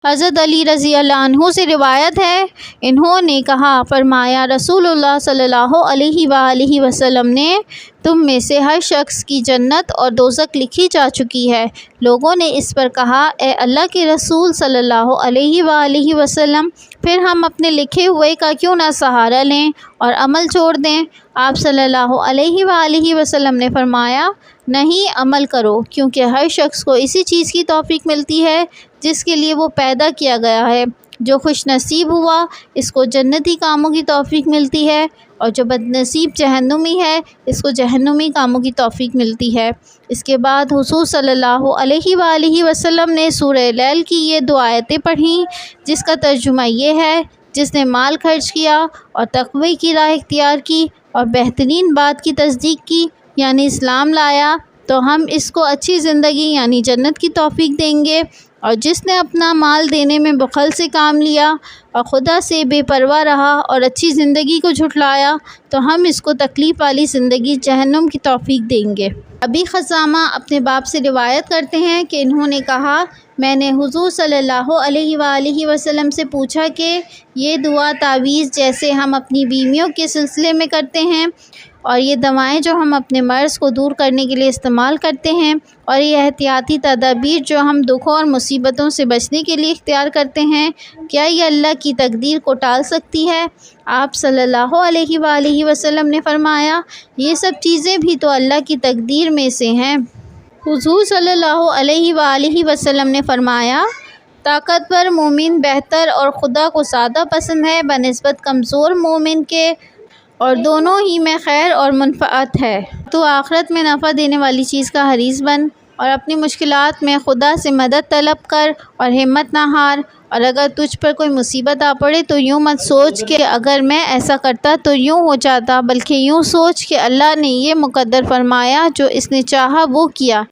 حضرت علی رضی اللہ عنہ سے روایت ہے، انہوں نے فرمایا رسول اللہ صلی اللہ علیہ وآلہ وسلم نے تم میں سے ہر شخص کی جنت اور دوزخ لکھی جا چکی ہے۔ لوگوں نے اس پر کہا، اے اللہ کے رسول صلی اللہ علیہ وآلہ وسلم، پھر ہم اپنے لکھے ہوئے کا کیوں نہ سہارا لیں اور عمل چھوڑ دیں؟ آپ صلی اللہ علیہ وآلہ وسلم نے فرمایا، نہیں، عمل کرو، کیونکہ ہر شخص کو اسی چیز کی توفیق ملتی ہے جس کے لیے وہ پیدا کیا گیا ہے۔ جو خوش نصیب ہوا اس کو جنتی کاموں کی توفیق ملتی ہے، اور جو بد نصیب جہنمی ہے اس کو جہنمی کاموں کی توفیق ملتی ہے۔ اس کے بعد حضور صلی اللہ علیہ وآلہ وسلم نے سورہ لیل کی یہ دو آیتیں پڑھیں، جس کا ترجمہ یہ ہے، جس نے مال خرچ کیا اور تقوی کی راہ اختیار کی اور بہترین بات کی تصدیق کی یعنی اسلام لایا، تو ہم اس کو اچھی زندگی یعنی جنت کی توفیق دیں گے، اور جس نے اپنا مال دینے میں بخل سے کام لیا اور خدا سے بے پرواہ رہا اور اچھی زندگی کو جھٹلایا، تو ہم اس کو تکلیف والی زندگی جہنم کی توفیق دیں گے۔ ابی خثامہ اپنے باپ سے روایت کرتے ہیں کہ انہوں نے کہا، میں نے حضور صلی اللہ علیہ وآلہ وسلم سے پوچھا کہ یہ دعا تعویذ جیسے ہم اپنی بیویوں کے سلسلے میں کرتے ہیں، اور یہ دوائیں جو ہم اپنے مرض کو دور کرنے کے لیے استعمال کرتے ہیں، اور یہ احتیاطی تدابیر جو ہم دکھوں اور مصیبتوں سے بچنے کے لیے اختیار کرتے ہیں، کیا یہ اللہ کی تقدیر کو ٹال سکتی ہے؟ آپ صلی اللہ علیہ وآلہ وسلم نے فرمایا، یہ سب چیزیں بھی تو اللہ کی تقدیر میں سے ہیں۔ حضور صلی اللہ علیہ وآلہ وسلم نے فرمایا، طاقتور مومن بہتر اور خدا کو زیادہ پسند ہے بنسبت کمزور مومن کے، اور دونوں ہی میں خیر اور منفعت ہے۔ تو آخرت میں نفع دینے والی چیز کا حریص بن، اور اپنی مشکلات میں خدا سے مدد طلب کر اور ہمت نہ ہار، اور اگر تجھ پر کوئی مصیبت آ پڑے تو یوں مت سوچ کہ اگر میں ایسا کرتا تو یوں ہو جاتا، بلکہ یوں سوچ کہ اللہ نے یہ مقدر فرمایا، جو اس نے چاہا وہ کیا۔